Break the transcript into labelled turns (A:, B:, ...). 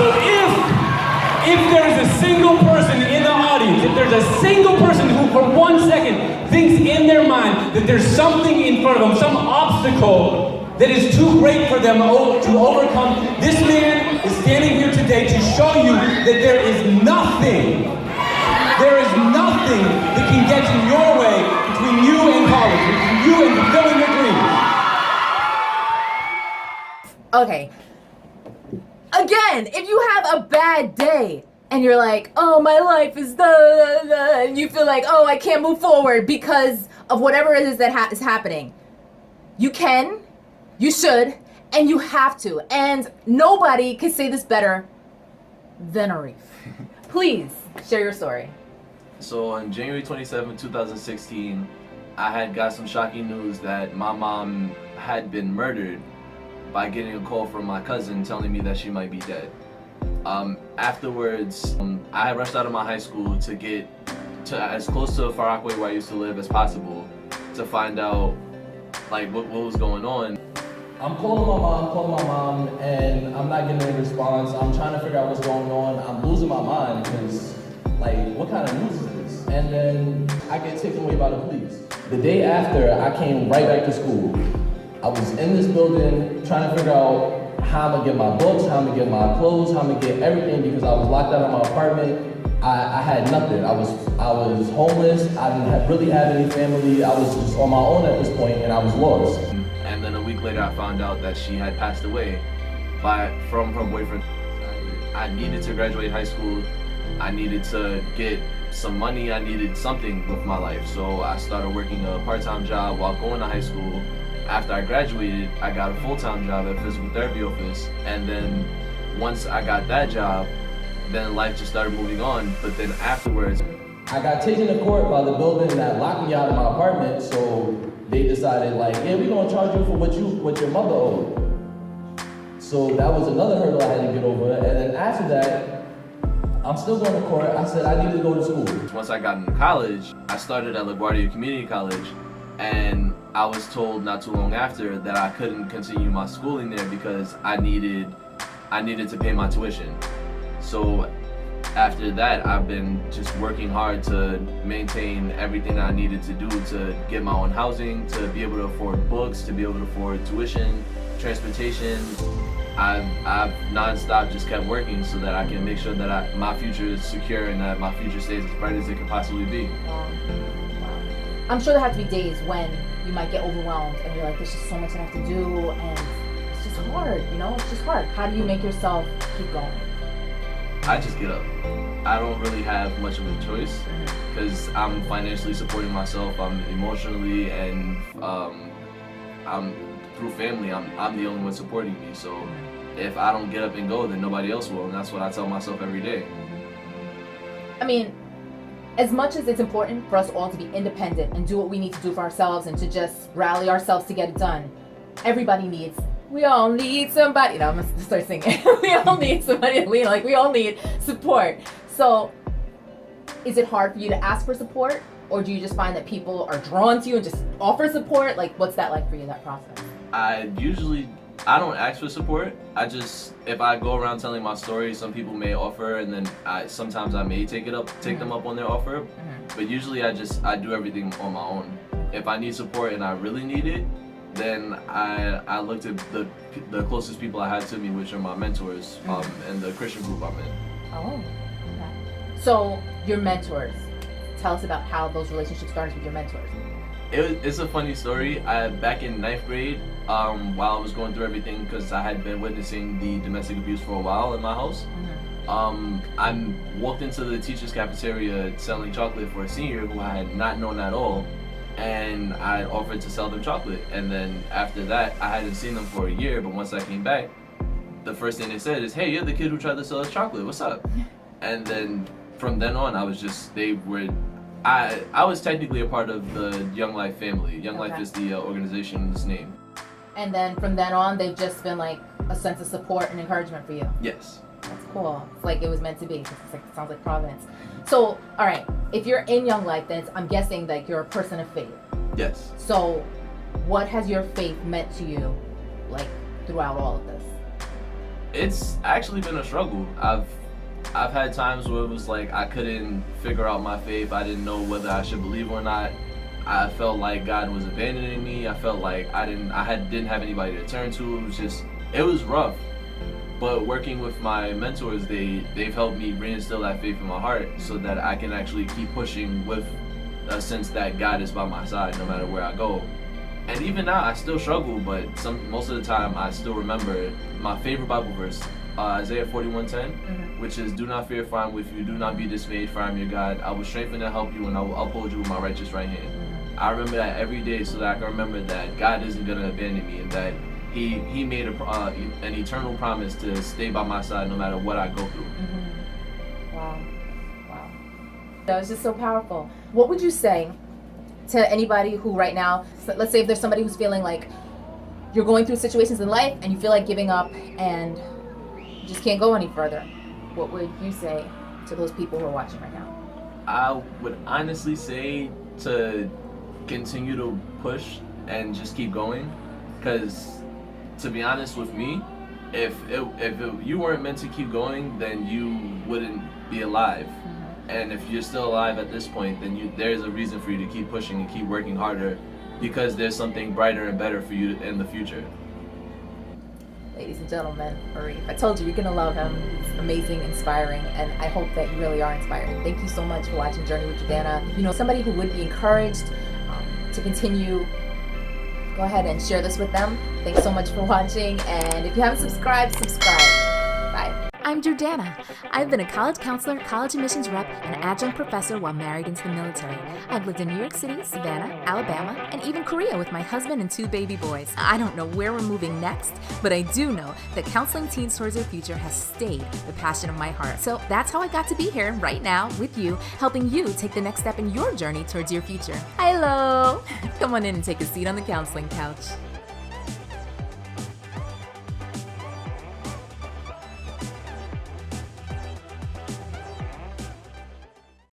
A: So if there is a single person in the audience, if there's a single person who for 1 second thinks in their mind that there's something in front of them, some obstacle that is too great for them to overcome, this man is standing here today to show you that there is nothing that can get in your way between you and college, between you and fulfilling your dreams.
B: Okay. Again, if you have a bad day and you're like, oh, my life is and you feel like, oh, I can't move forward because of whatever it is that is happening, you can, you should, and you have to. And nobody can say this better than Arif. Please share your story.
C: So on January 27, 2016, I had got some shocking news that my mom had been murdered by getting a call from my cousin telling me that she might be dead. Afterwards, I had rushed out of my high school to get to as close to Far Rockaway where I used to live as possible to find out like what was going on.
D: I'm calling my mom, and I'm not getting a response. I'm trying to figure out what's going on. I'm losing my mind because, like, what kind of news is this? And then I get taken away by the police. The day after, I came right back to school. I was in this building trying to figure out how I'm gonna get my books, how I'm gonna get my clothes, how I'm gonna get everything because I was locked out of my apartment. I had nothing. I was homeless. I didn't really have any family. I was just on my own at this point, and I was lost.
C: And then a week later, I found out that she had passed away from her boyfriend. I needed to graduate high school. I needed to get some money. I needed something with my life. So I started working a part-time job while going to high school. After I graduated, I got a full-time job at a physical therapy office. And then once I got that job, then life just started moving on. But then afterwards,
D: I got taken to court by the building that locked me out of my apartment. So they decided, like, yeah, we're gonna charge you for what your mother owed. So that was another hurdle I had to get over. And then after that, I'm still going to court. I said I needed to go to school.
C: Once I got into college, I started at LaGuardia Community College, and I was told not too long after that I couldn't continue my schooling there because I needed to pay my tuition. So after that, I've been just working hard to maintain everything I needed to do to get my own housing, to be able to afford books, to be able to afford tuition, transportation. I've non-stop just kept working so that I can make sure that my future is secure and that my future stays as bright as it could possibly be.
B: I'm sure there have to be days when you might get overwhelmed and you're like, there's just so much I have to do and it's just hard, you know? It's just hard. How do you make yourself keep going?
C: I just get up. I don't really have much of a choice because I'm financially supporting myself. I'm emotionally and I'm through family. I'm the only one supporting me. So if I don't get up and go, then nobody else will, and that's what I tell myself every day.
B: I mean, as much as it's important for us all to be independent and do what we need to do for ourselves and to just rally ourselves to get it done, we all need somebody. I'm gonna start singing. We all need somebody. We all need support. So, is it hard for you to ask for support, or do you just find that people are drawn to you and just offer support? Like, what's that like for you, that process?
C: I don't ask for support. If I go around telling my story, some people may offer, and then sometimes I may take them up on their offer. But usually I do everything on my own. If I need support and I really need it, then I looked at the closest people I had to me, which are my mentors, and the Christian group I'm in.
B: Oh, okay. So your mentors, tell us about how those relationships started with your mentors.
C: It's a funny story. Back in 9th grade, while I was going through everything, because I had been witnessing the domestic abuse for a while in my house, I walked into the teacher's cafeteria selling chocolate for a senior who I had not known at all, and I offered to sell them chocolate. And then after that, I hadn't seen them for a year, but once I came back, the first thing they said is, "Hey, you're the kid who tried to sell us chocolate. What's up?" And then from then on, I was technically a part of the Young Life family. Young Life is the organization's name.
B: And then from then on, they've just been like a sense of support and encouragement for you.
C: Yes.
B: That's cool. It's like it was meant to be. It sounds like providence. So, all right, if you're in Young Life, then I'm guessing that you're a person of faith.
C: Yes.
B: So, what has your faith meant to you, like, throughout all of this?
C: It's actually been a struggle. I've had times where it was like I couldn't figure out my faith. I didn't know whether I should believe or not. I felt like God was abandoning me. I felt like I didn't have anybody to turn to. It was rough. But working with my mentors, they've helped me reinstill that faith in my heart so that I can actually keep pushing with a sense that God is by my side no matter where I go. And even now, I still struggle, but most of the time, I still remember my favorite Bible verse, Isaiah 41:10, which is, "Do not fear, for I am with you. Do not be dismayed, for I am your God. I will strengthen and help you, and I will uphold you with my righteous right hand." I remember that every day so that I can remember that God isn't going to abandon me and that He made an eternal promise to stay by my side no matter what I go through.
B: Wow. That was just so powerful. What would you say to anybody who right now, let's say if there's somebody who's feeling like you're going through situations in life and you feel like giving up and you just can't go any further, what would you say to those people who are watching right now?
C: I would honestly say to continue to push and just keep going, because to be honest with me, if you weren't meant to keep going, then you wouldn't be alive. And if you're still alive at this point, then there's a reason for you to keep pushing and keep working harder, because there's something brighter and better for you in the future.
B: Ladies and gentlemen, Arif, I told you, you're going to love him. He's amazing, inspiring, and I hope that you really are inspired. Thank you so much for watching Journey with Jordana. You know, somebody who would be encouraged to continue, go ahead and share this with them. Thanks so much for watching, and if you haven't subscribed, subscribe. Bye.
E: I'm Jordana. I've been a college counselor, college admissions rep, and adjunct professor while married into the military. I've lived in New York City, Savannah, Alabama, and even Korea with my husband and 2 baby boys. I don't know where we're moving next, but I do know that counseling teens towards their future has stayed the passion of my heart. So that's how I got to be here right now with you, helping you take the next step in your journey towards your future. Hello! Come on in and take a seat on the counseling couch.